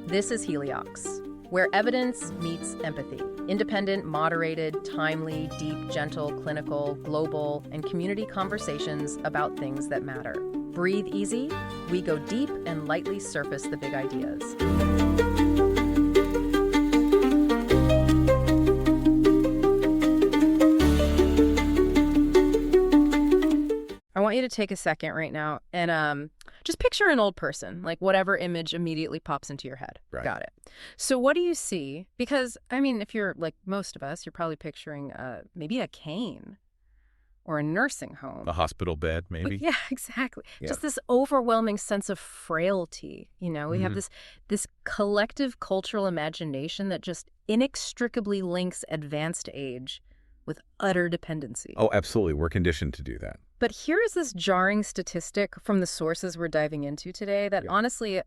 This is Heliox, where evidence meets empathy. Independent, moderated, timely, deep, gentle, clinical, global, and community conversations about things that matter. Breathe easy, we go deep and lightly surface the big ideas. I want you to take a second right now and just picture an old person, like whatever image immediately pops into your head. Right. Got it. So what do you see? Because, I mean, if you're like most of us, you're probably picturing maybe a cane or a nursing home. A hospital bed, maybe? Yeah, exactly. Yeah. Just this overwhelming sense of frailty. You know, we have this collective cultural imagination that just inextricably links advanced age with utter dependency. Oh, absolutely. We're conditioned to do that. But here is this jarring statistic from the sources we're diving into today that honestly,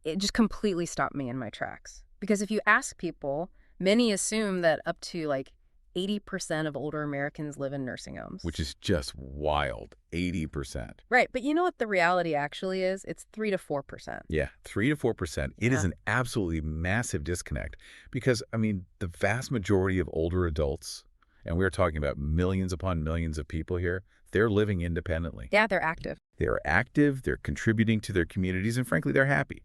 it just completely stopped me in my tracks. Because if you ask people, many assume that up to like 80% of older Americans live in nursing homes. Which is just wild. 80%. Right. But you know what the reality actually is? It's 3 to 4%. Yeah, 3 to 4%. It is an absolutely massive disconnect because, I mean, the vast majority of older adults, and we're talking about millions upon millions of people here, they're living independently. Yeah, they're active. They're active, they're contributing to their communities, and frankly, they're happy.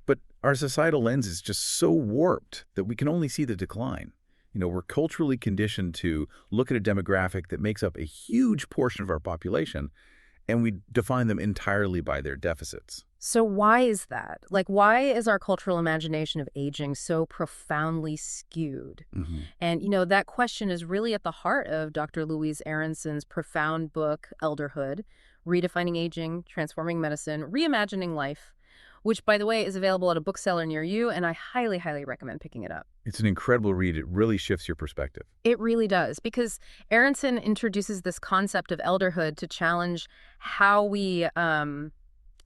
But our societal lens is just so warped that we can only see the decline. You know, we're culturally conditioned to look at a demographic that makes up a huge portion of our population, and we define them entirely by their deficits. So why is that? Like, why is our cultural imagination of aging so profoundly skewed? And, you know, that question is really at the heart of Dr. Louise Aronson's profound book, Elderhood, Redefining Aging, Transforming Medicine, Reimagining Life, which, by the way, is available at a bookseller near you, and I highly, highly recommend picking it up. It's an incredible read. It really shifts your perspective. It really does, because Aronson introduces this concept of elderhood to challenge how we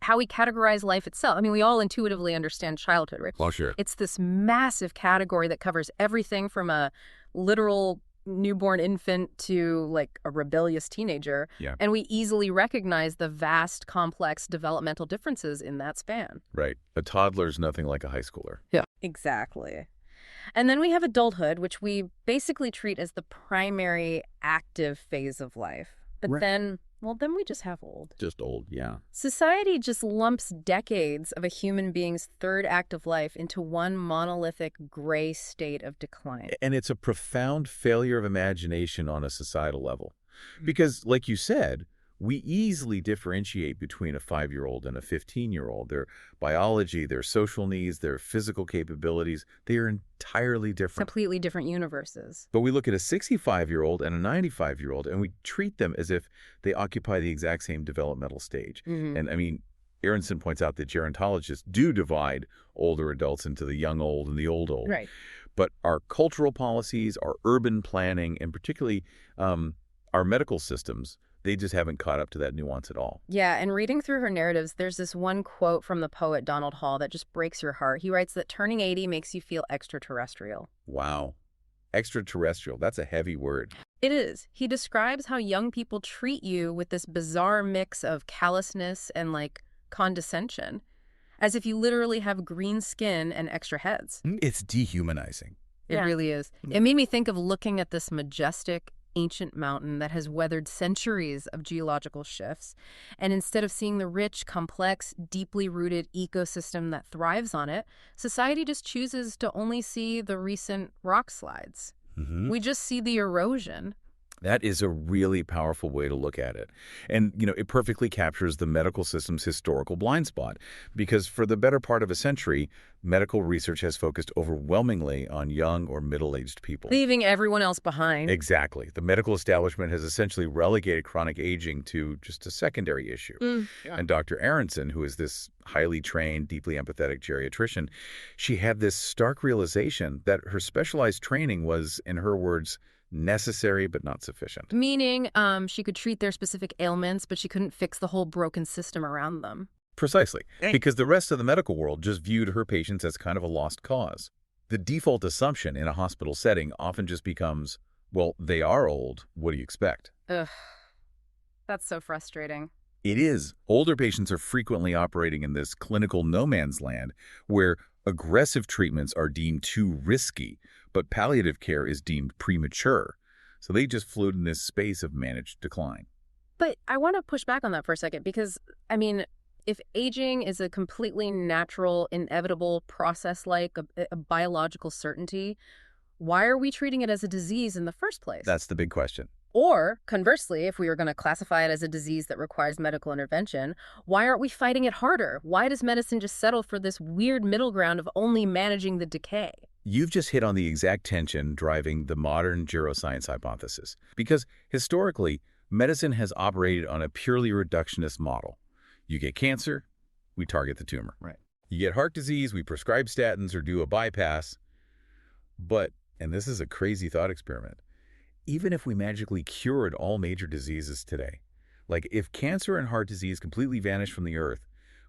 categorize life itself. I mean, we all intuitively understand childhood, right? Well, sure. It's this massive category that covers everything from a literal newborn infant to like a rebellious teenager. Yeah. And we easily recognize the vast, complex developmental differences in that span. Right. A toddler's nothing like a high schooler. Yeah. Exactly. And then we have adulthood, which we basically treat as the primary active phase of life. But then we just have old. Just old, yeah. Society just lumps decades of a human being's third act of life into one monolithic gray state of decline. And it's a profound failure of imagination on a societal level. Because, like you said, we easily differentiate between a 5-year-old and a 15-year-old. Their biology, their social needs, their physical capabilities, they are entirely different. Completely different universes. But we look at a 65-year-old and a 95-year-old, and we treat them as if they occupy the exact same developmental stage. And, I mean, Aronson points out that gerontologists do divide older adults into the young old and the old old. Right. But our cultural policies, our urban planning, and particularly our medical systems, they just haven't caught up to that nuance at all. Yeah, and reading through her narratives, there's this one quote from the poet Donald Hall that just breaks your heart. He writes that turning 80 makes you feel extraterrestrial. Wow. Extraterrestrial. That's a heavy word. It is. He describes how young people treat you with this bizarre mix of callousness and, like, condescension, as if you literally have green skin and extra heads. It's dehumanizing. It really is. It made me think of looking at this majestic, ancient mountain that has weathered centuries of geological shifts, and instead of seeing the rich, complex, deeply rooted ecosystem that thrives on it, society just chooses to only see the recent rock slides. We just see the erosion. That is a really powerful way to look at it. And, you know, it perfectly captures the medical system's historical blind spot, because for the better part of a century, medical research has focused overwhelmingly on young or middle-aged people. Leaving everyone else behind. Exactly. The medical establishment has essentially relegated chronic aging to just a secondary issue. And Dr. Aronson, who is this highly trained, deeply empathetic geriatrician, she had this stark realization that her specialized training was, in her words, necessary but not sufficient. Meaning she could treat their specific ailments, but she couldn't fix the whole broken system around them. Precisely, because the rest of the medical world just viewed her patients as kind of a lost cause. The default assumption in a hospital setting often just becomes, well, they are old, what do you expect? Ugh, that's so frustrating. It is. Older patients are frequently operating in this clinical no man's land where Aggressive treatments are deemed too risky, but palliative care is deemed premature. So they just float in this space of managed decline. But I want to push back on that for a second because, I mean, if aging is a completely natural, inevitable process like a biological certainty, why are we treating it as a disease in the first place? That's the big question. Or, conversely, if we were going to classify it as a disease that requires medical intervention, why aren't we fighting it harder? Why does medicine just settle for this weird middle ground of only managing the decay? You've just hit on the exact tension driving the modern geroscience hypothesis. Because historically, medicine has operated on a purely reductionist model. You get cancer, we target the tumor. Right. You get heart disease, we prescribe statins or do a bypass. But, and this is a crazy thought experiment, even if we magically cured all major diseases today, like if cancer and heart disease completely vanished from the earth,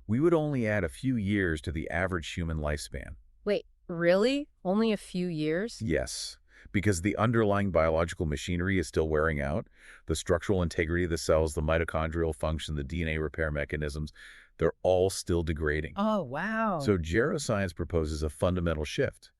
we would only add a few years to the average human lifespan. Wait, really? Only a few years? Yes, because the underlying biological machinery is still wearing out. The structural integrity of the cells, the mitochondrial function, the DNA repair mechanisms, they're all still degrading. Oh, wow. So geroscience proposes a fundamental shift.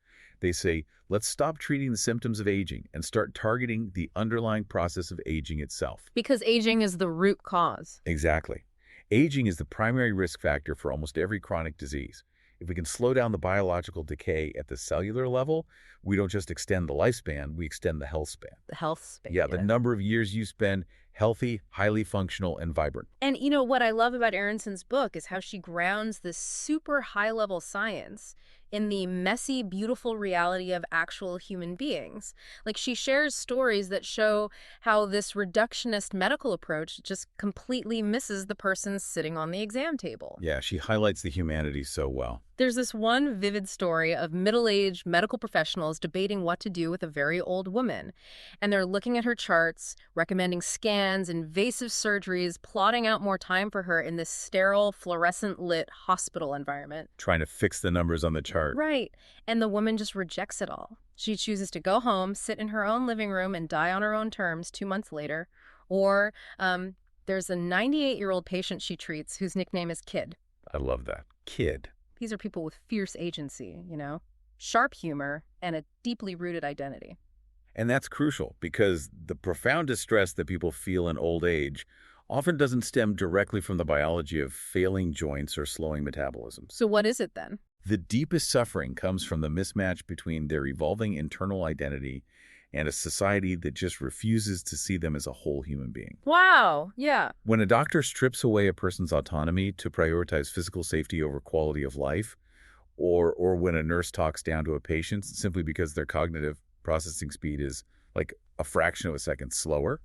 They say, let's stop treating the symptoms of aging and start targeting the underlying process of aging itself. Because aging is the root cause. Exactly. Aging is the primary risk factor for almost every chronic disease. If we can slow down the biological decay at the cellular level, we don't just extend the lifespan, we extend the health span. The health span. Yeah, the number of years you spend healthy, highly functional, and vibrant. And you know what I love about Aronson's book is how she grounds this super high-level science in the messy, beautiful reality of actual human beings. Like, she shares stories that show how this reductionist medical approach just completely misses the person sitting on the exam table. Yeah, she highlights the humanity so well. There's this one vivid story of middle-aged medical professionals debating what to do with a very old woman. And they're looking at her charts, recommending scans, invasive surgeries, plotting out more time for her in this sterile, fluorescent-lit hospital environment. Trying to fix the numbers on the chart. Right. And the woman just rejects it all. She chooses to go home, sit in her own living room, and die on her own terms 2 months later. Or there's a 98-year-old patient she treats whose nickname is Kid. I love that. Kid. These are people with fierce agency, you know, sharp humor, and a deeply rooted identity. And that's crucial because the profound distress that people feel in old age often doesn't stem directly from the biology of failing joints or slowing metabolism. So what is it then? The deepest suffering comes from the mismatch between their evolving internal identity and a society that just refuses to see them as a whole human being. Wow, yeah. When a doctor strips away a person's autonomy to prioritize physical safety over quality of life, or when a nurse talks down to a patient simply because their cognitive processing speed is like a fraction of a second slower,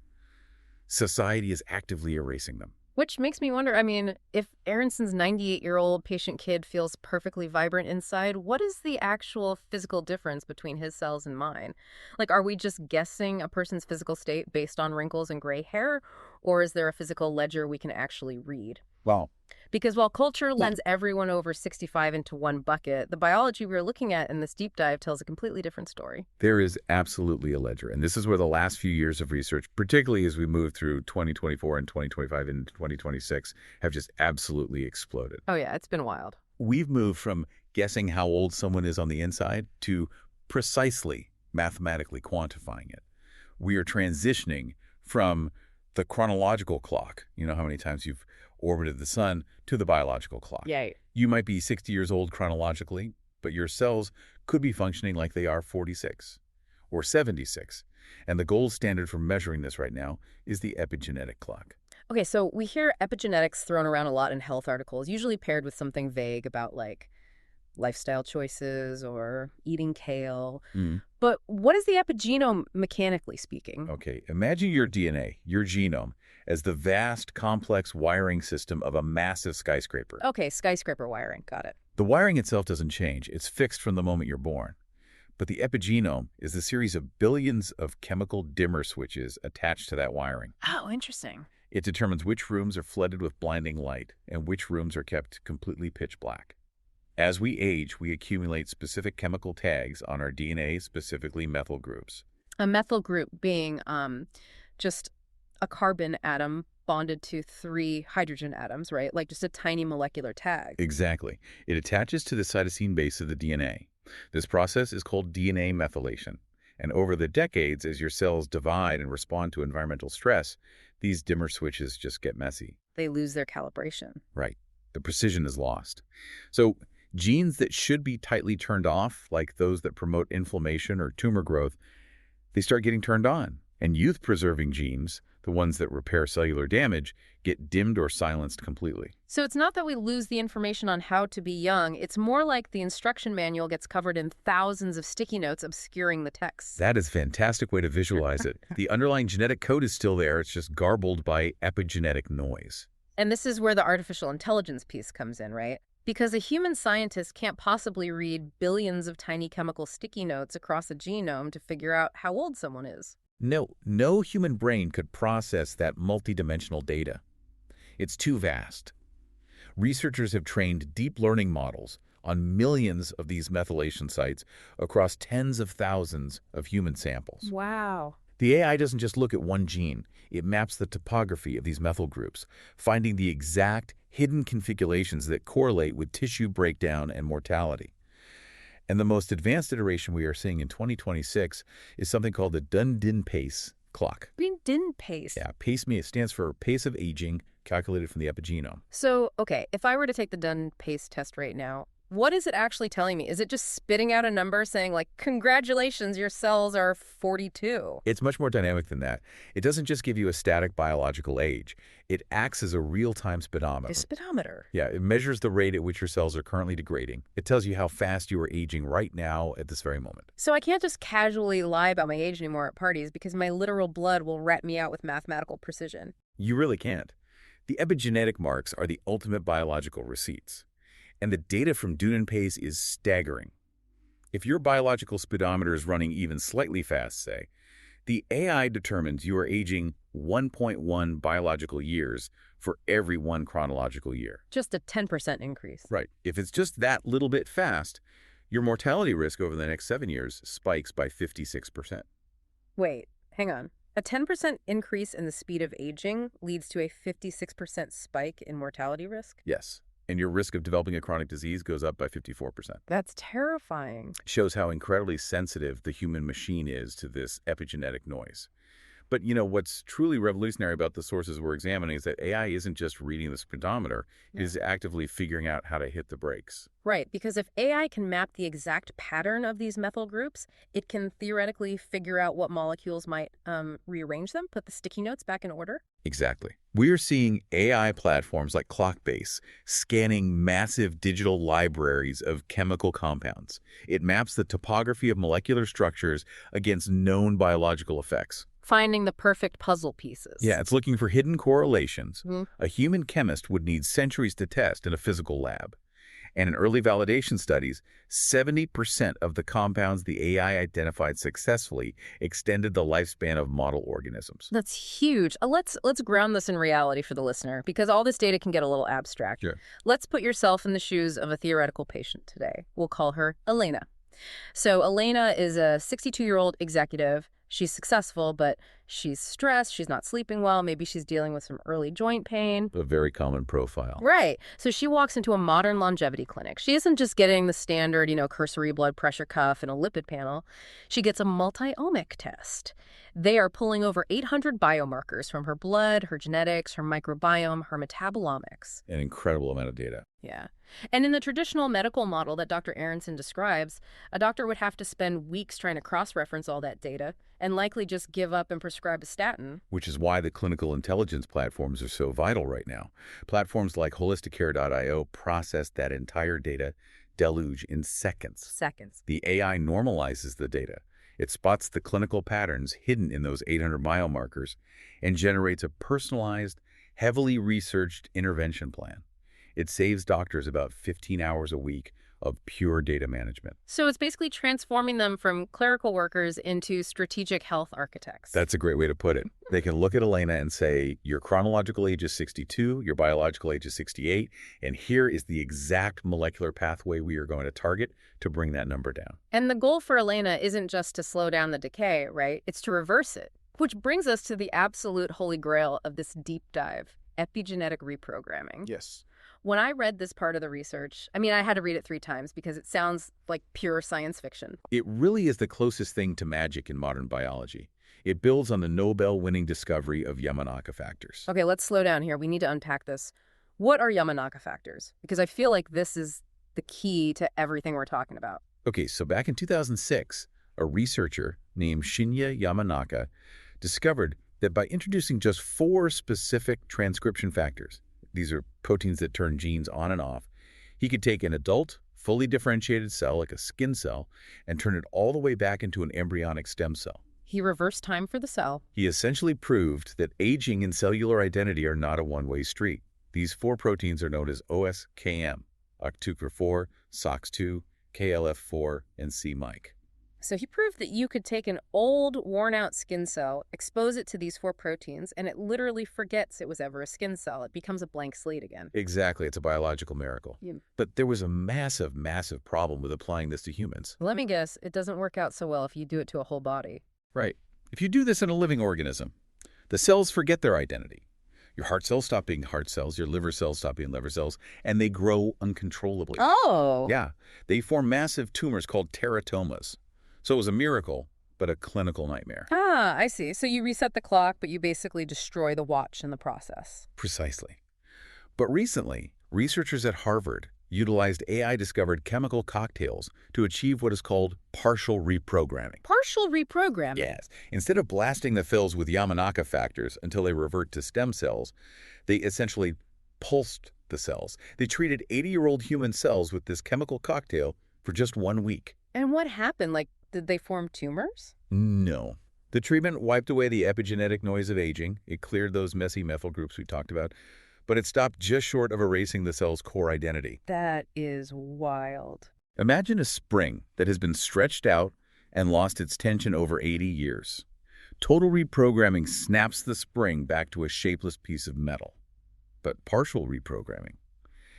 society is actively erasing them. Which makes me wonder, I mean, if Aronson's 98-year-old patient Kid feels perfectly vibrant inside, what is the actual physical difference between his cells and mine? Like, are we just guessing a person's physical state based on wrinkles and gray hair? Or is there a physical ledger we can actually read? Wow. Because while culture lends everyone over 65 into one bucket, the biology we're looking at in this deep dive tells a completely different story. There is absolutely a ledger. And this is where the last few years of research, particularly as we move through 2024 and 2025 and 2026, have just absolutely exploded. Oh yeah, it's been wild. We've moved from guessing how old someone is on the inside to precisely mathematically quantifying it. We are transitioning from the chronological clock, you know how many times you've orbited the sun, to the biological clock. Yay. You might be 60 years old chronologically, but your cells could be functioning like they are 46 or 76. And the gold standard for measuring this right now is the epigenetic clock. Okay, so we hear epigenetics thrown around a lot in health articles, usually paired with something vague about like lifestyle choices or eating kale. But what is the epigenome mechanically speaking? Okay, imagine your DNA, your genome, as the vast, complex wiring system of a massive skyscraper. Okay, skyscraper wiring. Got it. The wiring itself doesn't change. It's fixed from the moment you're born. But the epigenome is the series of billions of chemical dimmer switches attached to that wiring. Oh, interesting. It determines which rooms are flooded with blinding light and which rooms are kept completely pitch black. As we age, we accumulate specific chemical tags on our DNA, specifically methyl groups. A methyl group being just a carbon atom bonded to 3 hydrogen atoms, right? Like just a tiny molecular tag. Exactly. It attaches to the cytosine base of the DNA. This process is called DNA methylation. And over the decades, as your cells divide and respond to environmental stress, these dimmer switches just get messy. They lose their calibration. Right. The precision is lost. So genes that should be tightly turned off, like those that promote inflammation or tumor growth, they start getting turned on. And youth-preserving genes, the ones that repair cellular damage, get dimmed or silenced completely. So it's not that we lose the information on how to be young. It's more like the instruction manual gets covered in thousands of sticky notes obscuring the text. That is a fantastic way to visualize it. The underlying genetic code is still there. It's just garbled by epigenetic noise. And this is where the artificial intelligence piece comes in, right? Because a human scientist can't possibly read billions of tiny chemical sticky notes across a genome to figure out how old someone is. No human brain could process that multidimensional data. It's too vast. Researchers have trained deep learning models on millions of these methylation sites across tens of thousands of human samples. Wow. The AI doesn't just look at one gene. It maps the topography of these methyl groups, finding the exact hidden configurations that correlate with tissue breakdown and mortality. And the most advanced iteration we are seeing in 2026 is something called the Dun-Din pace clock. Dun-Din pace? Yeah, pace stands for pace of aging calculated from the epigenome. So, okay, if I were to take the Dun pace test right now, what is it actually telling me? Is it just spitting out a number saying, like, congratulations, your cells are 42? It's much more dynamic than that. It doesn't just give you a static biological age. It acts as a real-time speedometer. A speedometer? Yeah, it measures the rate at which your cells are currently degrading. It tells you how fast you are aging right now at this very moment. So I can't just casually lie about my age anymore at parties because my literal blood will rat me out with mathematical precision. You really can't. The epigenetic marks are the ultimate biological receipts. And the data from Dun pace is staggering. If your biological speedometer is running even slightly fast, say, the AI determines you are aging 1.1 biological years for every 1 chronological year. Just a 10% increase. Right. If it's just that little bit fast, your mortality risk over the next 7 years spikes by 56%. Wait, hang on. A 10% increase in the speed of aging leads to a 56% spike in mortality risk? Yes. And your risk of developing a chronic disease goes up by 54%. That's terrifying. Shows how incredibly sensitive the human machine is to this epigenetic noise. But, what's truly revolutionary about the sources we're examining is that AI isn't just reading the speedometer. It is actively figuring out how to hit the brakes. Right, because if AI can map the exact pattern of these methyl groups, it can theoretically figure out what molecules might rearrange them, put the sticky notes back in order. Exactly. We are seeing AI platforms like Clockbase scanning massive digital libraries of chemical compounds. It maps the topography of molecular structures against known biological effects. Finding the perfect puzzle pieces. Yeah, it's looking for hidden correlations. A human chemist would need centuries to test in a physical lab. And in early validation studies, 70% of the compounds the AI identified successfully extended the lifespan of model organisms. That's huge. Let's ground this in reality for the listener, because all this data can get a little abstract. Sure. Let's put yourself in the shoes of a theoretical patient today. We'll call her Elena. So Elena is a 62-year-old executive. She's successful, but she's stressed, she's not sleeping well, maybe she's dealing with some early joint pain. A very common profile. Right. So she walks into a modern longevity clinic. She isn't just getting the standard, cursory blood pressure cuff and a lipid panel. She gets a multi-omic test. They are pulling over 800 biomarkers from her blood, her genetics, her microbiome, her metabolomics. An incredible amount of data. Yeah. And in the traditional medical model that Dr. Aronson describes, a doctor would have to spend weeks trying to cross-reference all that data and likely just give up and prescribe a statin. Which is why the clinical intelligence platforms are so vital right now. Platforms like holisticare.io process that entire data deluge in seconds. Seconds. The AI normalizes the data. It spots the clinical patterns hidden in those 800 biomarkers and generates a personalized, heavily researched intervention plan. It saves doctors about 15 hours a week of pure data management. So it's basically transforming them from clerical workers into strategic health architects. That's a great way to put it. They can look at Elena and say, your chronological age is 62, your biological age is 68, and here is the exact molecular pathway we are going to target to bring that number down. And the goal for Elena isn't just to slow down the decay, right? It's to reverse it. Which brings us to the absolute holy grail of this deep dive, epigenetic reprogramming. Yes. When I read this part of the research, I mean, I had to read it 3 times because it sounds like pure science fiction. It really is the closest thing to magic in modern biology. It builds on the Nobel-winning discovery of Yamanaka factors. Okay, let's slow down here. We need to unpack this. What are Yamanaka factors? Because I feel like this is the key to everything we're talking about. Okay, so back in 2006, a researcher named Shinya Yamanaka discovered that by introducing just 4 specific transcription factors, these are proteins that turn genes on and off, he could take an adult, fully differentiated cell, like a skin cell, and turn it all the way back into an embryonic stem cell. He reversed time for the cell. He essentially proved that aging and cellular identity are not a one-way street. These 4 proteins are known as OSKM, OCT4, SOX2, KLF4, and c-Myc. So he proved that you could take an old, worn-out skin cell, expose it to these 4 proteins, and it literally forgets it was ever a skin cell. It becomes a blank slate again. Exactly. It's a biological miracle. Yeah. But there was a massive, massive problem with applying this to humans. Let me guess, it doesn't work out so well if you do it to a whole body. Right. If you do this in a living organism, the cells forget their identity. Your heart cells stop being heart cells, your liver cells stop being liver cells, and they grow uncontrollably. Oh! Yeah. They form massive tumors called teratomas. So it was a miracle, but a clinical nightmare. Ah, I see. So you reset the clock, but you basically destroy the watch in the process. Precisely. But recently, researchers at Harvard utilized AI-discovered chemical cocktails to achieve what is called partial reprogramming. Partial reprogramming? Yes. Instead of blasting the cells with Yamanaka factors until they revert to stem cells, they essentially pulsed the cells. They treated 80-year-old human cells with this chemical cocktail for just 1 week. And what happened? Like, did they form tumors? No. The treatment wiped away the epigenetic noise of aging. It cleared those messy methyl groups we talked about, but it stopped just short of erasing the cell's core identity. That is wild. Imagine a spring that has been stretched out and lost its tension over 80 years. Total reprogramming snaps the spring back to a shapeless piece of metal. But partial reprogramming,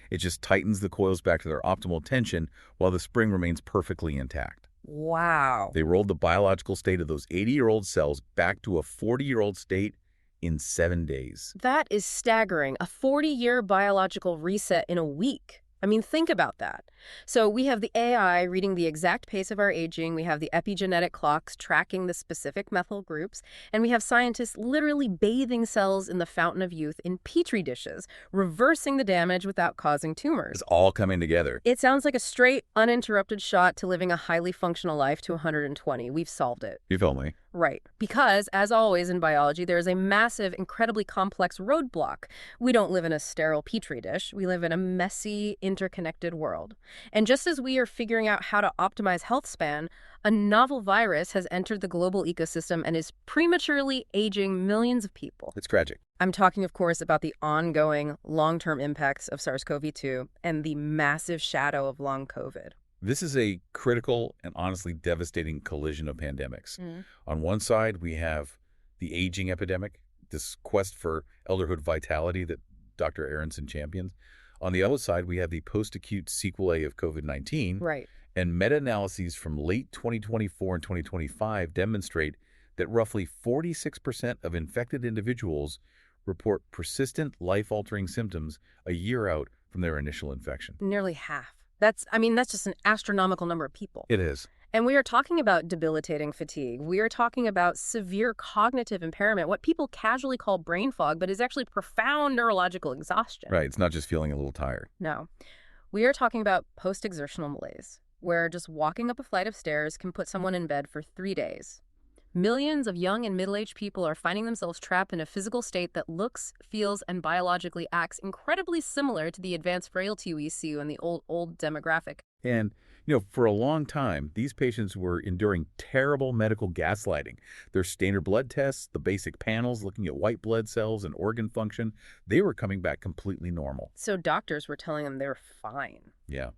it just tightens the coils back to their optimal tension while the spring remains perfectly intact. Wow. They rolled the biological state of those 80-year-old cells back to a 40-year-old state in 7 days. That is staggering. A 40-year biological reset in a week. I mean, think about that. So we have the AI reading the exact pace of our aging, we have the epigenetic clocks tracking the specific methyl groups, and we have scientists literally bathing cells in the fountain of youth in petri dishes, reversing the damage without causing tumors. It's all coming together. It sounds like a straight, uninterrupted shot to living a highly functional life to 120. We've solved it. You feel me? Right. Because, as always in biology, there is a massive, incredibly complex roadblock. We don't live in a sterile petri dish. We live in a messy, interconnected world. And just as we are figuring out how to optimize health span, a novel virus has entered the global ecosystem and is prematurely aging millions of people. It's tragic. I'm talking, of course, about the ongoing long-term impacts of SARS-CoV-2 and the massive shadow of long COVID. This is a critical and honestly devastating collision of pandemics. On one side, we have the aging epidemic, this quest for elderhood vitality that Dr. Aronson champions. On the other side, we have the post-acute sequelae of COVID-19. Right. And meta-analyses from late 2024 and 2025 demonstrate that roughly 46% of infected individuals report persistent life-altering symptoms a year out from their initial infection. Nearly half. That's just an astronomical number of people. It is. And we are talking about debilitating fatigue. We are talking about severe cognitive impairment, what people casually call brain fog, but is actually profound neurological exhaustion. Right. It's not just feeling a little tired. No. We are talking about post-exertional malaise, where just walking up a flight of stairs can put someone in bed for 3 days. Millions of young and middle-aged people are finding themselves trapped in a physical state that looks, feels, and biologically acts incredibly similar to the advanced frailty we see in the old demographic. And, for a long time, these patients were enduring terrible medical gaslighting. Their standard blood tests, the basic panels looking at white blood cells and organ function, they were coming back completely normal. So doctors were telling them they're fine. Yeah.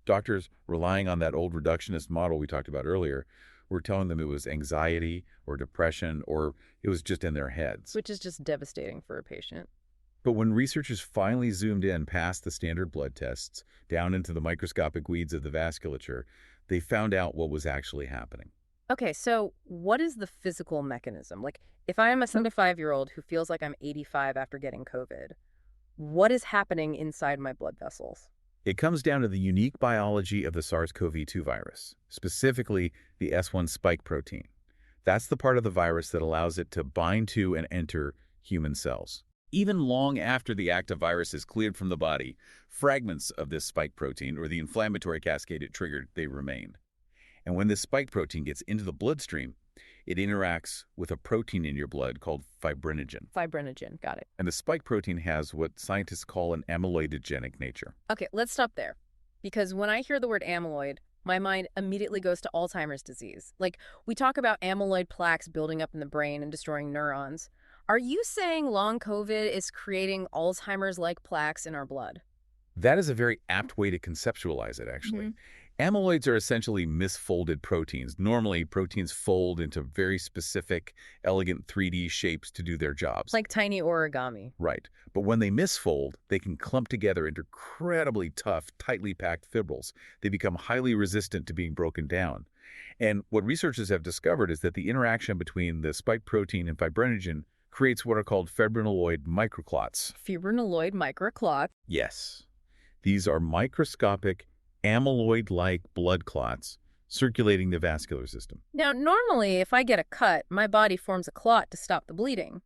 Doctors, relying on that old reductionist model we talked about earlier, were telling them it was anxiety or depression or it was just in their heads. Which is just devastating for a patient. But when researchers finally zoomed in past the standard blood tests, down into the microscopic weeds of the vasculature, they found out what was actually happening. Okay, so what is the physical mechanism? Like, if I am a 75-year-old who feels like I'm 85 after getting COVID, what is happening inside my blood vessels? It comes down to the unique biology of the SARS-CoV-2 virus, specifically the S1 spike protein. That's the part of the virus that allows it to bind to and enter human cells. Even long after the active virus is cleared from the body, fragments of this spike protein, or the inflammatory cascade it triggered, they remain. And when this spike protein gets into the bloodstream, it interacts with a protein in your blood called fibrinogen. Fibrinogen, got it. And the spike protein has what scientists call an amyloidogenic nature. Okay, let's stop there. Because when I hear the word amyloid, my mind immediately goes to Alzheimer's disease. Like, we talk about amyloid plaques building up in the brain and destroying neurons. Are you saying long COVID is creating Alzheimer's-like plaques in our blood? That is a very apt way to conceptualize it, actually. Amyloids are essentially misfolded proteins. Normally, proteins fold into very specific, elegant 3D shapes to do their jobs. Like tiny origami. Right. But when they misfold, they can clump together into incredibly tough, tightly packed fibrils. They become highly resistant to being broken down. And what researchers have discovered is that the interaction between the spike protein and fibrinogen creates what are called fibrinoid microclots. Fibrinoid microclot. Yes. These are microscopic, amyloid-like blood clots circulating the vascular system. Now, normally, if I get a cut, my body forms a clot to stop the bleeding.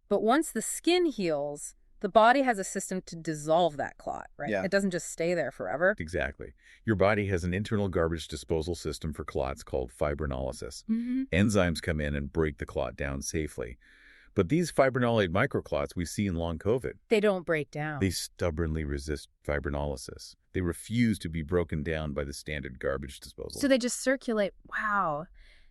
But once the skin heals, the body has a system to dissolve that clot, right? Yeah. It doesn't just stay there forever. Exactly. Your body has an internal garbage disposal system for clots called fibrinolysis. Enzymes come in and break the clot down safely. But these fibrinoid microclots we see in long COVID, They don't break down. they stubbornly resist fibrinolysis. They refuse to be broken down by the standard garbage disposal. So they just circulate. Wow.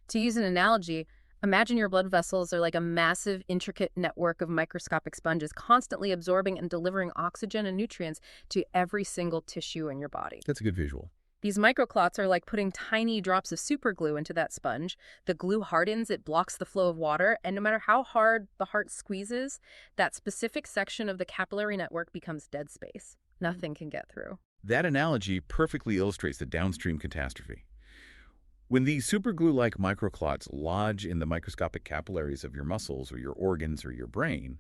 To use an analogy, imagine your blood vessels are like a massive, intricate network of microscopic sponges constantly absorbing and delivering oxygen and nutrients to every single tissue in your body. That's a good visual. These microclots are like putting tiny drops of superglue into that sponge. The glue hardens, it blocks the flow of water, and no matter how hard the heart squeezes, that specific section of the capillary network becomes dead space. Nothing can get through. That analogy perfectly illustrates the downstream catastrophe. When these superglue-like microclots lodge in the microscopic capillaries of your muscles or your organs or your brain,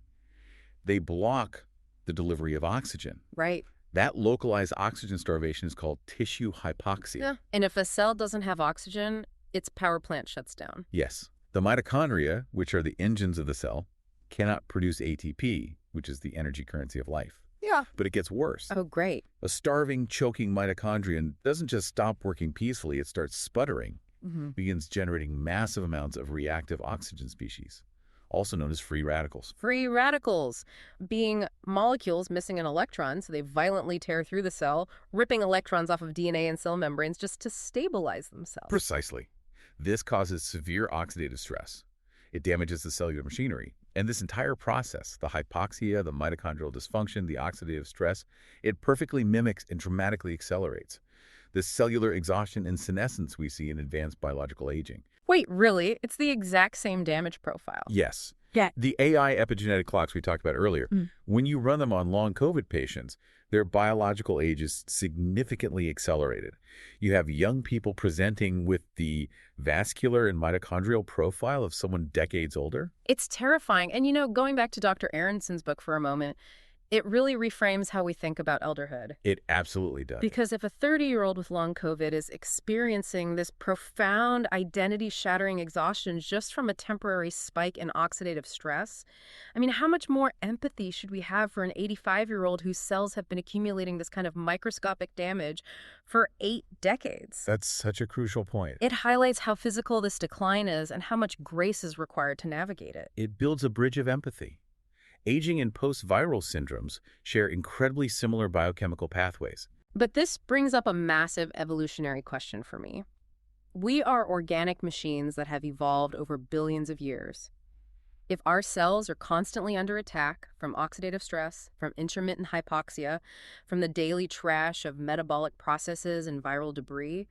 they block the delivery of oxygen. Right. That localized oxygen starvation is called tissue hypoxia. Yeah. And if a cell doesn't have oxygen, its power plant shuts down. Yes. The mitochondria, which are the engines of the cell, cannot produce ATP, which is the energy currency of life. Yeah. But it gets worse. Oh, great. A starving, choking mitochondrion doesn't just stop working peacefully, it starts sputtering, begins generating massive amounts of reactive oxygen species, also known as free radicals. Free radicals being molecules missing an electron, so they violently tear through the cell, ripping electrons off of DNA and cell membranes just to stabilize themselves. Precisely. This causes severe oxidative stress. It damages the cellular machinery. And this entire process, the hypoxia, the mitochondrial dysfunction, the oxidative stress, it perfectly mimics and dramatically accelerates the cellular exhaustion and senescence we see in advanced biological aging. Wait, really? It's the exact same damage profile. Yes. Yeah. The AI epigenetic clocks we talked about earlier, when you run them on long COVID patients, their biological age is significantly accelerated. You have young people presenting with the vascular and mitochondrial profile of someone decades older. It's terrifying. And, going back to Dr. Aronson's book for a moment, it really reframes how we think about elderhood. It absolutely does. Because if a 30-year-old with long COVID is experiencing this profound identity-shattering exhaustion just from a temporary spike in oxidative stress, how much more empathy should we have for an 85-year-old whose cells have been accumulating this kind of microscopic damage for 8 decades? That's such a crucial point. It highlights how physical this decline is and how much grace is required to navigate it. It builds a bridge of empathy. Aging and post-viral syndromes share incredibly similar biochemical pathways. But this brings up a massive evolutionary question for me. We are organic machines that have evolved over billions of years. If our cells are constantly under attack from oxidative stress, from intermittent hypoxia, from the daily trash of metabolic processes and viral debris,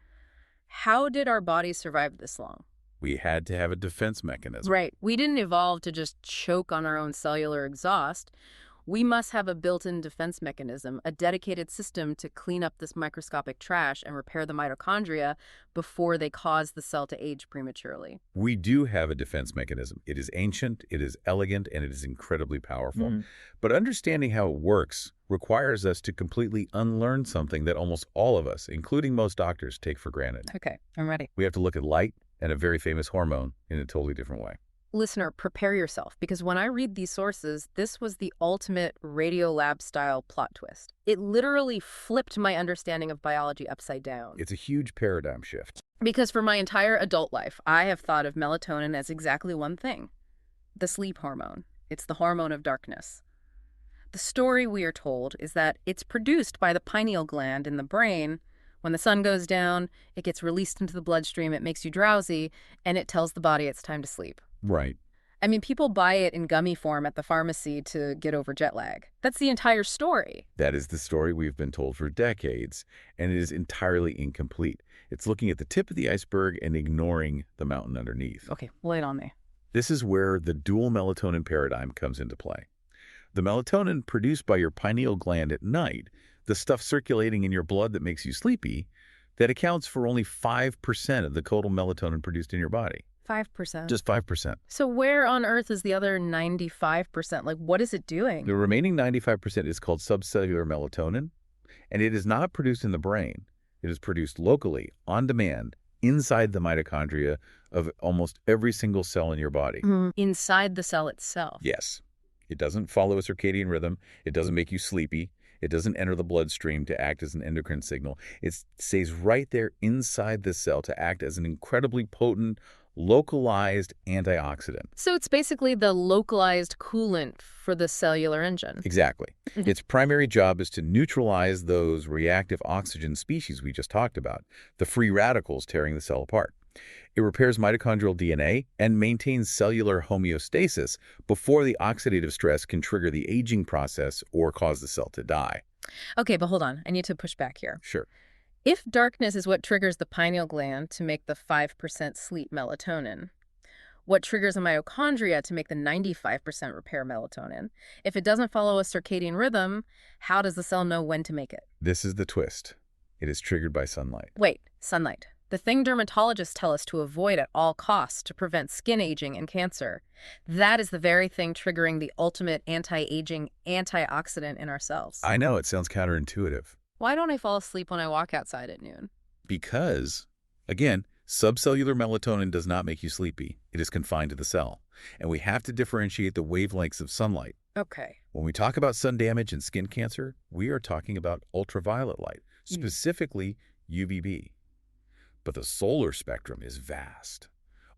how did our bodies survive this long? We had to have a defense mechanism. Right. We didn't evolve to just choke on our own cellular exhaust. We must have a built-in defense mechanism, a dedicated system to clean up this microscopic trash and repair the mitochondria before they cause the cell to age prematurely. We do have a defense mechanism. It is ancient, it is elegant, and it is incredibly powerful. But understanding how it works requires us to completely unlearn something that almost all of us, including most doctors, take for granted. Okay, I'm ready. We have to look at light and a very famous hormone in a totally different way. Listener, prepare yourself, because when I read these sources, this was the ultimate Radiolab-style plot twist. It literally flipped my understanding of biology upside down. It's a huge paradigm shift. Because for my entire adult life, I have thought of melatonin as exactly one thing: the sleep hormone. It's the hormone of darkness. The story we are told is that it's produced by the pineal gland in the brain. When the sun goes down, it gets released into the bloodstream, it makes you drowsy, and it tells the body it's time to sleep. Right. I mean, people buy it in gummy form at the pharmacy to get over jet lag. That's the entire story. That is the story we've been told for decades, and it is entirely incomplete. It's looking at the tip of the iceberg and ignoring the mountain underneath. Okay, lay it on me. This is where the dual melatonin paradigm comes into play. The melatonin produced by your pineal gland at night, the stuff circulating in your blood that makes you sleepy, that accounts for only 5% of the total melatonin produced in your body. 5%. Just 5%. So where on earth is the other 95%? Like, what is it doing? The remaining 95% is called subcellular melatonin, and it is not produced in the brain. It is produced locally, on demand, inside the mitochondria of almost every single cell in your body. Inside the cell itself. Yes. It doesn't follow a circadian rhythm. It doesn't make you sleepy. It doesn't enter the bloodstream to act as an endocrine signal. It stays right there inside the cell to act as an incredibly potent, localized antioxidant. So it's basically the localized coolant for the cellular engine. Exactly. Its primary job is to neutralize those reactive oxygen species we just talked about, the free radicals tearing the cell apart. It repairs mitochondrial DNA and maintains cellular homeostasis before the oxidative stress can trigger the aging process or cause the cell to die. Okay, but hold on. I need to push back here. Sure. If darkness is what triggers the pineal gland to make the 5% sleep melatonin, what triggers a mitochondria to make the 95% repair melatonin? If it doesn't follow a circadian rhythm, how does the cell know when to make it? This is the twist. It is triggered by sunlight. Wait, sunlight. The thing dermatologists tell us to avoid at all costs to prevent skin aging and cancer. That is the very thing triggering the ultimate anti-aging antioxidant in our cells. I know, it sounds counterintuitive. Why don't I fall asleep when I walk outside at noon? Because, again, subcellular melatonin does not make you sleepy. It is confined to the cell. And we have to differentiate the wavelengths of sunlight. Okay. When we talk about sun damage and skin cancer, we are talking about ultraviolet light, specifically UVB. But the solar spectrum is vast.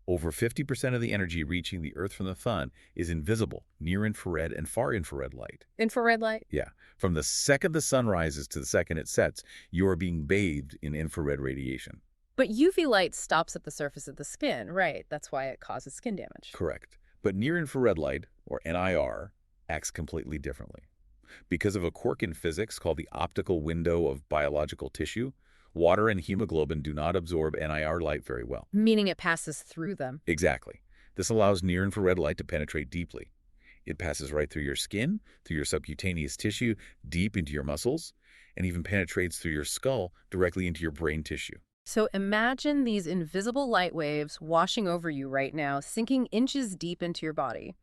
Over 50% of the energy reaching the Earth from the sun is invisible, near-infrared and far-infrared light. Infrared light? Yeah. From the second the sun rises to the second it sets, you are being bathed in infrared radiation. But UV light stops at the surface of the skin, right? That's why it causes skin damage. Correct. But near-infrared light, or NIR, acts completely differently. Because of a quirk in physics called the optical window of biological tissue, water and hemoglobin do not absorb NIR light very well. Meaning it passes through them. Exactly. This allows near-infrared light to penetrate deeply. It passes right through your skin, through your subcutaneous tissue, deep into your muscles, and even penetrates through your skull directly into your brain tissue. So imagine these invisible light waves washing over you right now, sinking inches deep into your body.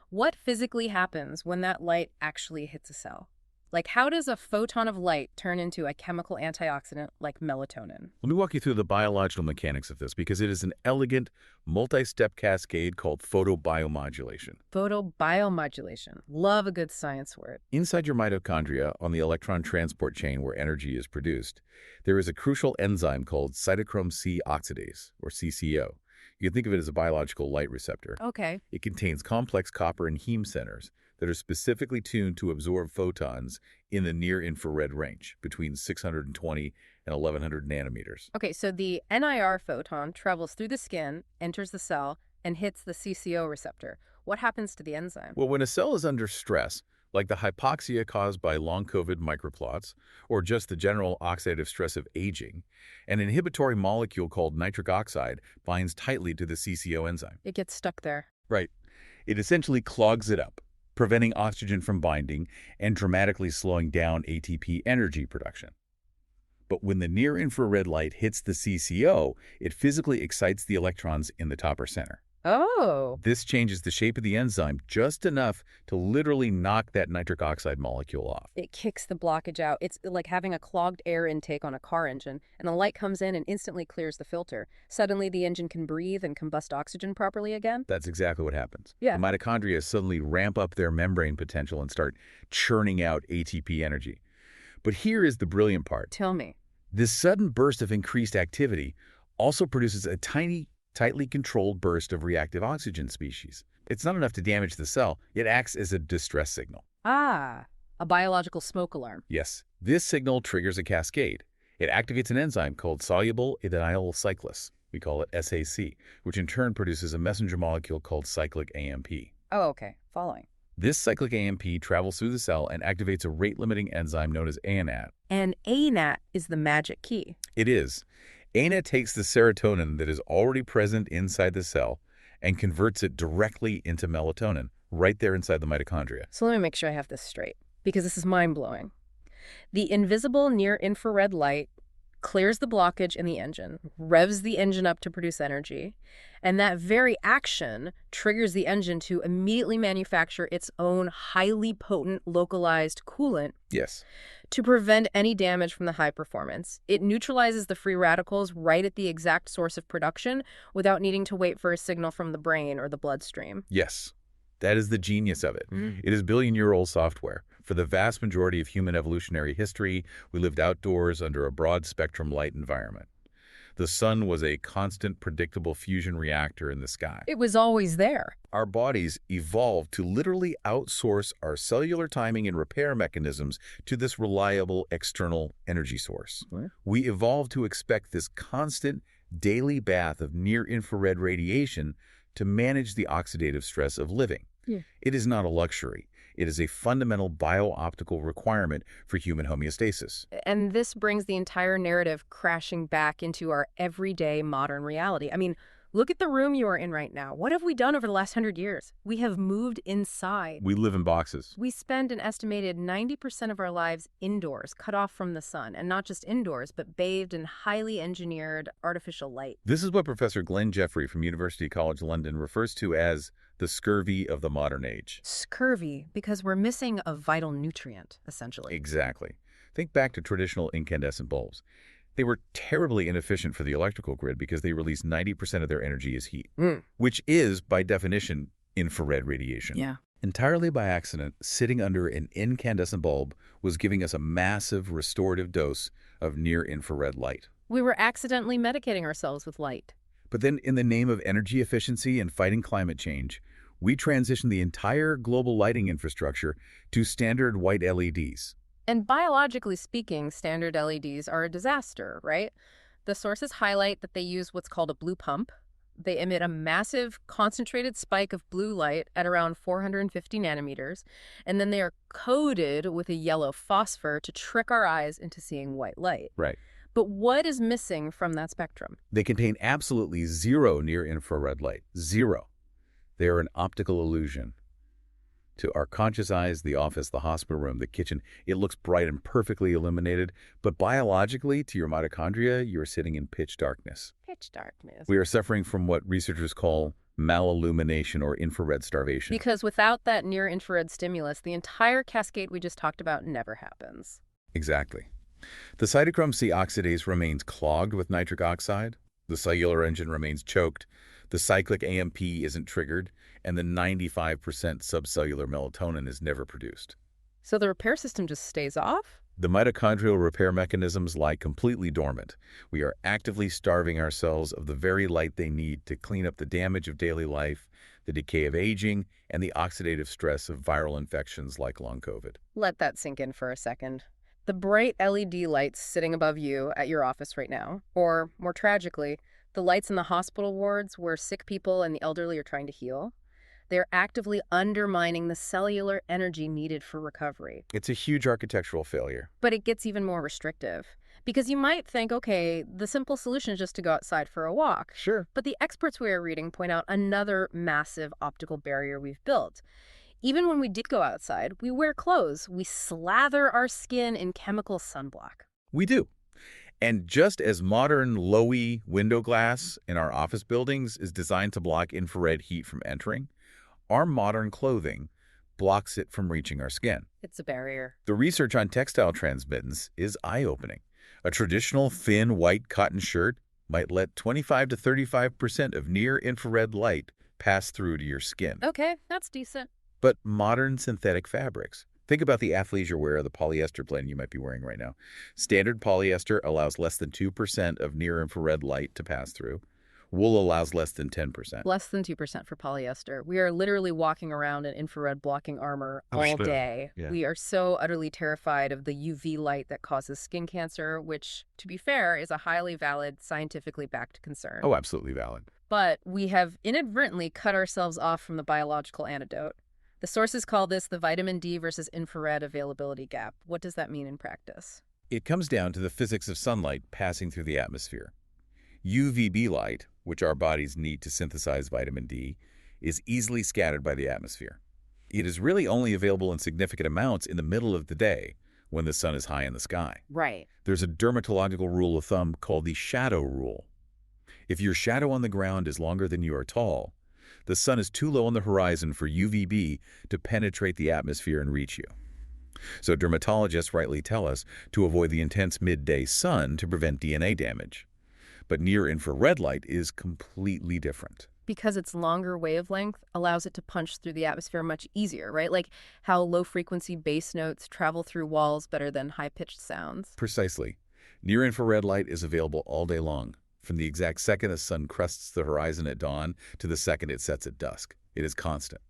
What physically happens when that light actually hits a cell? Like, how does a photon of light turn into a chemical antioxidant like melatonin? Let me walk you through the biological mechanics of this because it is an elegant, multi-step cascade called photobiomodulation. Photobiomodulation. Love a good science word. Inside your mitochondria, on the electron transport chain where energy is produced, there is a crucial enzyme called cytochrome C oxidase, or CCO. You can think of it as a biological light receptor. Okay. It contains complex copper and heme centers that are specifically tuned to absorb photons in the near-infrared range, between 620 and 1100 nanometers. Okay, so the NIR photon travels through the skin, enters the cell, and hits the CCO receptor. What happens to the enzyme? Well, when a cell is under stress, like the hypoxia caused by long COVID microclots, or just the general oxidative stress of aging, an inhibitory molecule called nitric oxide binds tightly to the CCO enzyme. It gets stuck there. Right. It essentially clogs it up. preventing oxygen from binding and dramatically slowing down ATP energy production. But when the near-infrared light hits the CCO, it physically excites the electrons in the top or center. Oh. This changes the shape of the enzyme just enough to literally knock that nitric oxide molecule off. It kicks the blockage out. It's like having a clogged air intake on a car engine, and the light comes in and instantly clears the filter. Suddenly, the engine can breathe and combust oxygen properly again. That's exactly what happens. Yeah. The mitochondria suddenly ramp up their membrane potential and start churning out ATP energy. But here is the brilliant part. Tell me. This sudden burst of increased activity also produces a tiny, tightly controlled burst of reactive oxygen species. It's not enough to damage the cell. It acts as a distress signal. Ah, a biological smoke alarm. Yes, this signal triggers a cascade. It activates an enzyme called soluble adenyl cyclase. We call it SAC, which in turn produces a messenger molecule called cyclic AMP. Oh, okay. Following. This cyclic AMP travels through the cell and activates a rate-limiting enzyme known as ANAT. And ANAT is the magic key. It is. ANAT takes the serotonin that is already present inside the cell and converts it directly into melatonin right there inside the mitochondria. So let me make sure I have this straight, because this is mind-blowing. The invisible near-infrared light clears the blockage in the engine, revs the engine up to produce energy, and that very action triggers the engine to immediately manufacture its own highly potent localized coolant. Yes. To prevent any damage from the high performance. It neutralizes the free radicals right at the exact source of production without needing to wait for a signal from the brain or the bloodstream. Yes. That is the genius of it. It is billion-year-old software. For the vast majority of human evolutionary history, we lived outdoors under a broad-spectrum light environment. The sun was a constant, predictable fusion reactor in the sky. It was always there. Our bodies evolved to literally outsource our cellular timing and repair mechanisms to this reliable external energy source. What? We evolved to expect this constant, daily bath of near-infrared radiation to manage the oxidative stress of living. Yeah. It is not a luxury. It is a fundamental bio-optical requirement for human homeostasis. And this brings the entire narrative crashing back into our everyday modern reality. I mean, look at the room you are in right now. What have we done over the last 100 years? We have moved inside. We live in boxes. We spend an estimated 90% of our lives indoors, cut off from the sun, and not just indoors, but bathed in highly engineered artificial light. This is what Professor Glenn Jeffrey from University College London refers to as the scurvy of the modern age. Scurvy, because we're missing a vital nutrient, essentially. Exactly. Think back to traditional incandescent bulbs. They were terribly inefficient for the electrical grid because they released 90% of their energy as heat, which is, by definition, infrared radiation. Yeah. Entirely by accident, sitting under an incandescent bulb was giving us a massive restorative dose of near-infrared light. We were accidentally medicating ourselves with light. But then, in the name of energy efficiency and fighting climate change, we transitioned the entire global lighting infrastructure to standard white LEDs. And biologically speaking, standard LEDs are a disaster, right? The sources highlight that they use what's called a blue pump. They emit a massive concentrated spike of blue light at around 450 nanometers, and then they are coated with a yellow phosphor to trick our eyes into seeing white light. Right. But what is missing from that spectrum? They contain absolutely zero near-infrared light. Zero. They are an optical illusion. To our conscious eyes, the office, the hospital room, the kitchen, it looks bright and perfectly illuminated. But biologically, to your mitochondria, you're sitting in pitch darkness. Pitch darkness. We are suffering from what researchers call malillumination or infrared starvation. Because without that near-infrared stimulus, the entire cascade we just talked about never happens. Exactly. The cytochrome C oxidase remains clogged with nitric oxide. The cellular engine remains choked. The cyclic AMP isn't triggered, and the 95% subcellular melatonin is never produced. So the repair system just stays off? The mitochondrial repair mechanisms lie completely dormant. We are actively starving our cells of the very light they need to clean up the damage of daily life, the decay of aging, and the oxidative stress of viral infections like long COVID. Let that sink in for a second. The bright LED lights sitting above you at your office right now, or more tragically, the lights in the hospital wards where sick people and the elderly are trying to heal, they're actively undermining the cellular energy needed for recovery. It's a huge architectural failure. But it gets even more restrictive. Because you might think, okay, the simple solution is just to go outside for a walk. Sure. But the experts we are reading point out another massive optical barrier we've built. Even when we did go outside, we wear clothes. We slather our skin in chemical sunblock. We do. And just as modern low-E window glass in our office buildings is designed to block infrared heat from entering, our modern clothing blocks it from reaching our skin. It's a barrier. The research on textile transmittance is eye-opening. A traditional thin white cotton shirt might let 25 to 35% of near-infrared light pass through to your skin. Okay, that's decent. But modern synthetic fabrics. Think about the athleisure wear of the polyester blend you might be wearing right now. Standard polyester allows less than 2% of near-infrared light to pass through. Wool allows less than 10%. Less than 2% for polyester. We are literally walking around in infrared blocking armor all day. Yeah. We are so utterly terrified of the UV light that causes skin cancer, which, to be fair, is a highly valid, scientifically backed concern. Oh, absolutely valid. But we have inadvertently cut ourselves off from the biological antidote. The sources call this the vitamin D versus infrared availability gap. What does that mean in practice? It comes down to the physics of sunlight passing through the atmosphere. UVB light, which our bodies need to synthesize vitamin D, is easily scattered by the atmosphere. It is really only available in significant amounts in the middle of the day when the sun is high in the sky. Right. There's a dermatological rule of thumb called the shadow rule. If your shadow on the ground is longer than you are tall, the sun is too low on the horizon for UVB to penetrate the atmosphere and reach you. So dermatologists rightly tell us to avoid the intense midday sun to prevent DNA damage. But near-infrared light is completely different. Because its longer wavelength allows it to punch through the atmosphere much easier, right? Like how low-frequency bass notes travel through walls better than high-pitched sounds. Precisely. Near-infrared light is available all day long, from the exact second the sun crests the horizon at dawn to the second it sets at dusk. It is constant.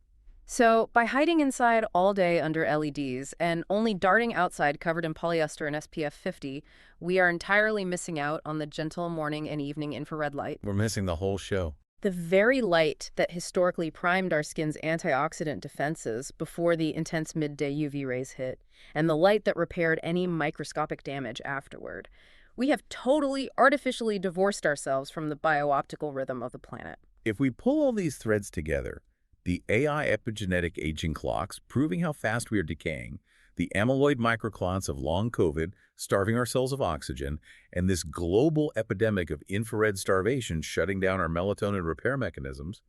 So by hiding inside all day under LEDs and only darting outside covered in polyester and SPF 50, we are entirely missing out on the gentle morning and evening infrared light. We're missing the whole show. The very light that historically primed our skin's antioxidant defenses before the intense midday UV rays hit, and the light that repaired any microscopic damage afterward. We have totally artificially divorced ourselves from the bio-optical rhythm of the planet. If we pull all these threads together, the AI epigenetic aging clocks proving how fast we are decaying, the amyloid microclots of long COVID starving our cells of oxygen, and this global epidemic of infrared starvation shutting down our melatonin repair mechanisms,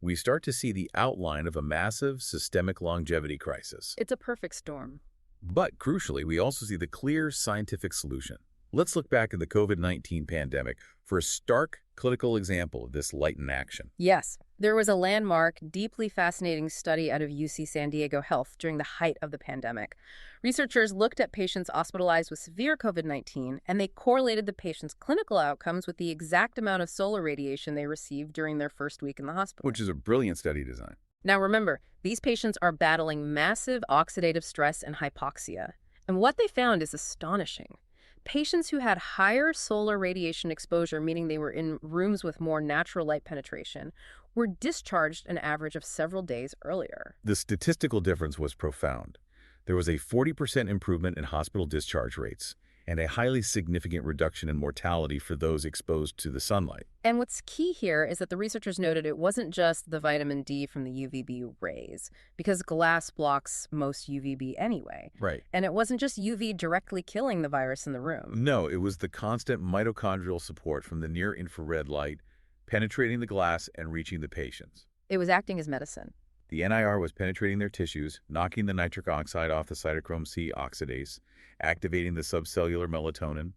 we start to see the outline of a massive systemic longevity crisis. It's a perfect storm. But crucially, we also see the clear scientific solution. Let's look back at the COVID-19 pandemic for a stark clinical example of this light in action. Yes, there was a landmark, deeply fascinating study out of UC San Diego Health during the height of the pandemic. Researchers looked at patients hospitalized with severe COVID-19, and they correlated the patient's clinical outcomes with the exact amount of solar radiation they received during their first week in the hospital. Which is a brilliant study design. Now remember, these patients are battling massive oxidative stress and hypoxia. And what they found is astonishing. Patients who had higher solar radiation exposure, meaning they were in rooms with more natural light penetration, were discharged an average of several days earlier. The statistical difference was profound. There was a 40% improvement in hospital discharge rates and a highly significant reduction in mortality for those exposed to the sunlight. And what's key here is that the researchers noted it wasn't just the vitamin D from the UVB rays, because glass blocks most UVB anyway. Right. And it wasn't just UV directly killing the virus in the room. No, it was the constant mitochondrial support from the near-infrared light penetrating the glass and reaching the patients. It was acting as medicine. The NIR was penetrating their tissues, knocking the nitric oxide off the cytochrome C oxidase, activating the subcellular melatonin,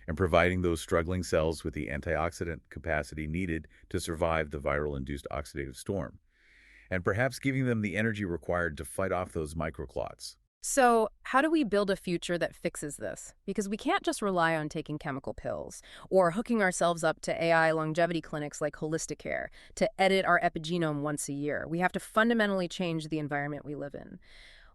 and providing those struggling cells with the antioxidant capacity needed to survive the viral-induced oxidative storm, and perhaps giving them the energy required to fight off those microclots. So how do we build a future that fixes this? Because we can't just rely on taking chemical pills or hooking ourselves up to AI longevity clinics like Holistic Care to edit our epigenome once a year. We have to fundamentally change the environment we live in.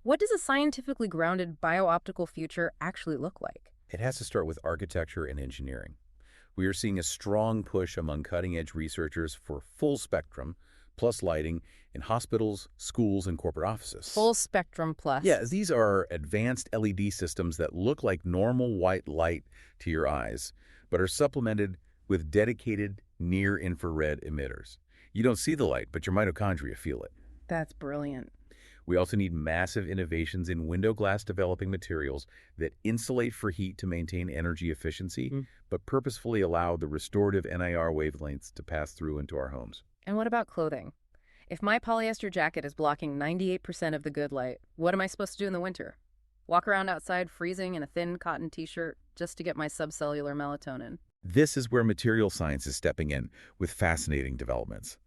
What does a scientifically grounded bio-optical future actually look like? It has to start with architecture and engineering. We are seeing a strong push among cutting-edge researchers for full spectrum, plus lighting, in hospitals, schools, and corporate offices. Full spectrum plus. Yeah, these are advanced LED systems that look like normal white light to your eyes, but are supplemented with dedicated near-infrared emitters. You don't see the light, but your mitochondria feel it. That's brilliant. We also need massive innovations in window glass developing materials that insulate for heat to maintain energy efficiency, but purposefully allow the restorative NIR wavelengths to pass through into our homes. And what about clothing? If my polyester jacket is blocking 98% of the good light, what am I supposed to do in the winter? Walk around outside freezing in a thin cotton t-shirt just to get my subcellular melatonin. This is where material science is stepping in with fascinating developments.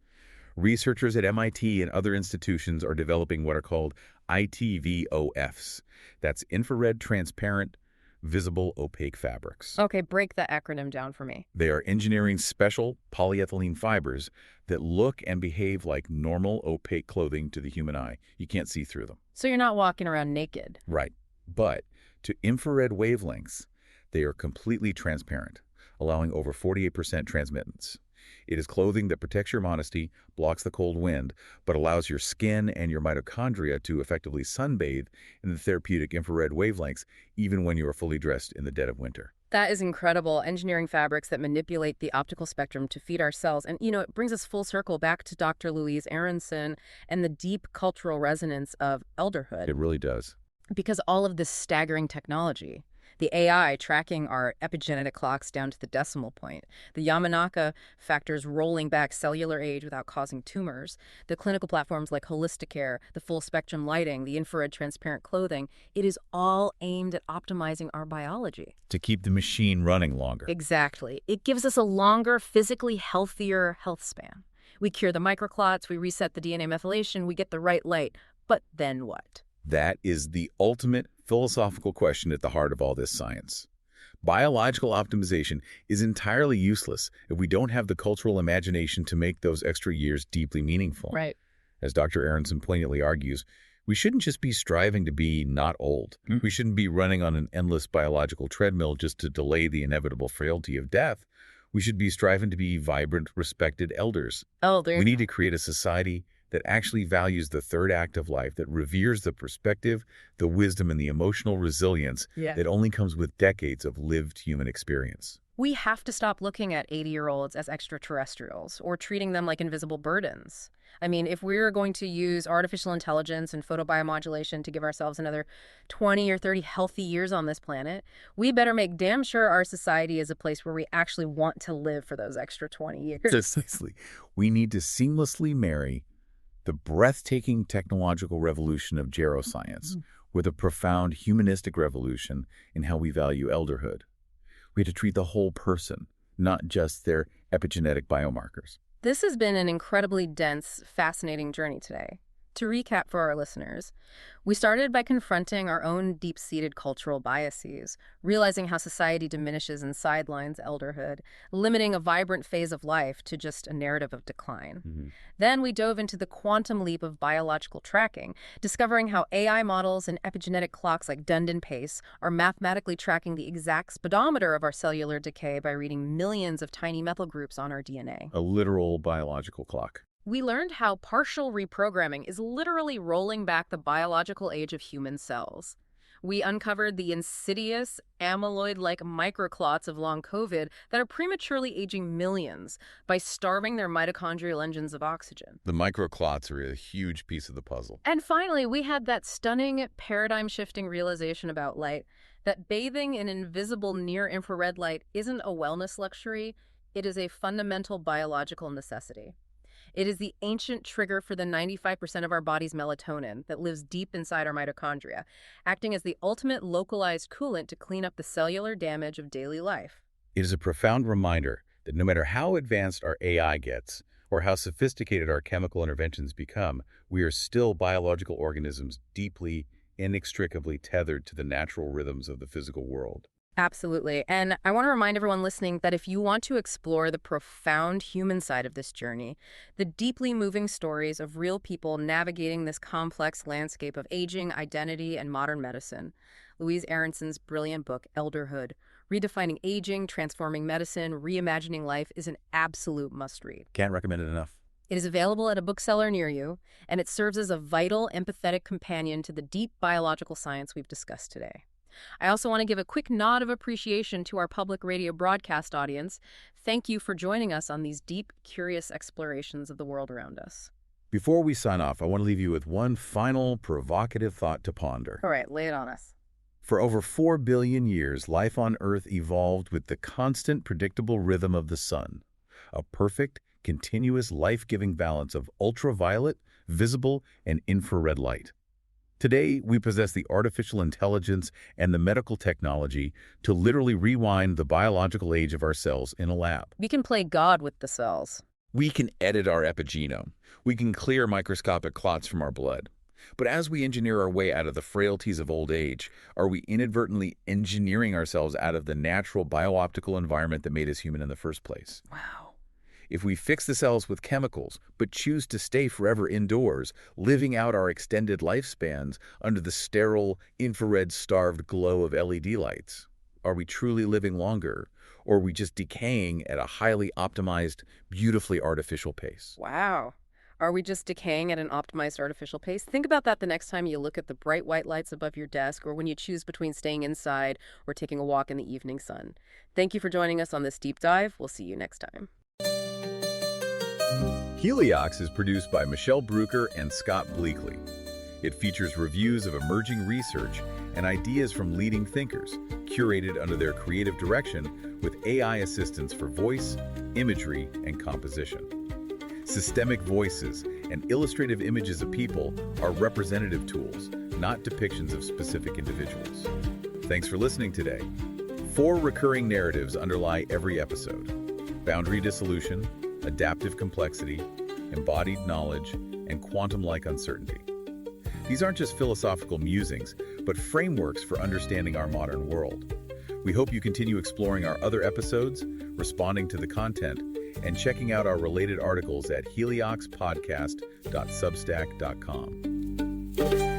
Researchers at MIT and other institutions are developing what are called ITVOFs. That's infrared transparent, visible opaque fabrics. Okay, break that acronym down for me. They are engineering special polyethylene fibers that look and behave like normal opaque clothing to the human eye. You can't see through them. So you're not walking around naked. Right. But to infrared wavelengths, they are completely transparent, allowing over 48% transmittance. It is clothing that protects your modesty, blocks the cold wind, but allows your skin and your mitochondria to effectively sunbathe in the therapeutic infrared wavelengths, even when you are fully dressed in the dead of winter. That is incredible, engineering fabrics that manipulate the optical spectrum to feed our cells. And, it brings us full circle back to Dr. Louise Aronson and the deep cultural resonance of elderhood. It really does. Because all of this staggering technology, the AI tracking our epigenetic clocks down to the decimal point, the Yamanaka factors rolling back cellular age without causing tumors, the clinical platforms like holistic care, the full spectrum lighting, the infrared transparent clothing, it is all aimed at optimizing our biology. To keep the machine running longer. Exactly. It gives us a longer, physically healthier health span. We cure the microclots, we reset the DNA methylation, we get the right light. But then what? That is the ultimate philosophical question at the heart of all this science. Biological optimization is entirely useless if we don't have the cultural imagination to make those extra years deeply meaningful. Right. As Dr. Aronson poignantly argues, we shouldn't just be striving to be not old. We shouldn't be running on an endless biological treadmill just to delay the inevitable frailty of death. We should be striving to be vibrant, respected elders. We need to create a society that actually values the third act of life, that reveres the perspective, the wisdom, and the emotional resilience that only comes with decades of lived human experience. We have to stop looking at 80-year-olds as extraterrestrials or treating them like invisible burdens. I mean, if we're going to use artificial intelligence and photobiomodulation to give ourselves another 20 or 30 healthy years on this planet, we better make damn sure our society is a place where we actually want to live for those extra 20 years. Precisely. We need to seamlessly marry the breathtaking technological revolution of geroscience with a profound humanistic revolution in how we value elderhood. We have to treat the whole person, not just their epigenetic biomarkers. This has been an incredibly dense, fascinating journey today. To recap for our listeners, we started by confronting our own deep-seated cultural biases, realizing how society diminishes and sidelines elderhood, limiting a vibrant phase of life to just a narrative of decline. Then we dove into the quantum leap of biological tracking, discovering how AI models and epigenetic clocks like Dundon Pace are mathematically tracking the exact speedometer of our cellular decay by reading millions of tiny methyl groups on our DNA. A literal biological clock. We learned how partial reprogramming is literally rolling back the biological age of human cells. We uncovered the insidious amyloid-like microclots of long COVID that are prematurely aging millions by starving their mitochondrial engines of oxygen. The microclots are a huge piece of the puzzle. And finally, we had that stunning paradigm-shifting realization about light, that bathing in invisible near-infrared light isn't a wellness luxury, it is a fundamental biological necessity. It is the ancient trigger for the 95% of our body's melatonin that lives deep inside our mitochondria, acting as the ultimate localized coolant to clean up the cellular damage of daily life. It is a profound reminder that no matter how advanced our AI gets, or how sophisticated our chemical interventions become, we are still biological organisms deeply, inextricably tethered to the natural rhythms of the physical world. Absolutely. And I want to remind everyone listening that if you want to explore the profound human side of this journey, the deeply moving stories of real people navigating this complex landscape of aging, identity, and modern medicine, Louise Aronson's brilliant book, Elderhood, Redefining Aging, Transforming Medicine, Reimagining Life, is an absolute must-read. Can't recommend it enough. It is available at a bookseller near you, and it serves as a vital, empathetic companion to the deep biological science we've discussed today. I also want to give a quick nod of appreciation to our public radio broadcast audience. Thank you for joining us on these deep, curious explorations of the world around us. Before we sign off, I want to leave you with one final provocative thought to ponder. All right, lay it on us. For over 4 billion years, life on Earth evolved with the constant, predictable rhythm of the sun, a perfect, continuous, life-giving balance of ultraviolet, visible, and infrared light. Today, we possess the artificial intelligence and the medical technology to literally rewind the biological age of our cells in a lab. We can play God with the cells. We can edit our epigenome. We can clear microscopic clots from our blood. But as we engineer our way out of the frailties of old age, are we inadvertently engineering ourselves out of the natural bio-optical environment that made us human in the first place? Wow. If we fix the cells with chemicals, but choose to stay forever indoors, living out our extended lifespans under the sterile, infrared-starved glow of LED lights, are we truly living longer, or are we just decaying at a highly optimized, beautifully artificial pace? Wow. Are we just decaying at an optimized artificial pace? Think about that the next time you look at the bright white lights above your desk, or when you choose between staying inside or taking a walk in the evening sun. Thank you for joining us on this deep dive. We'll see you next time. Heliox is produced by Michelle Brucker and Scott Bleakley. It features reviews of emerging research and ideas from leading thinkers, curated under their creative direction with AI assistance for voice, imagery, and composition. Systemic voices and illustrative images of people are representative tools, not depictions of specific individuals. Thanks for listening today. 4 recurring narratives underlie every episode: boundary dissolution, adaptive complexity, embodied knowledge, and quantum-like uncertainty. These aren't just philosophical musings, but frameworks for understanding our modern world. We hope you continue exploring our other episodes, responding to the content, and checking out our related articles at helioxpodcast.substack.com.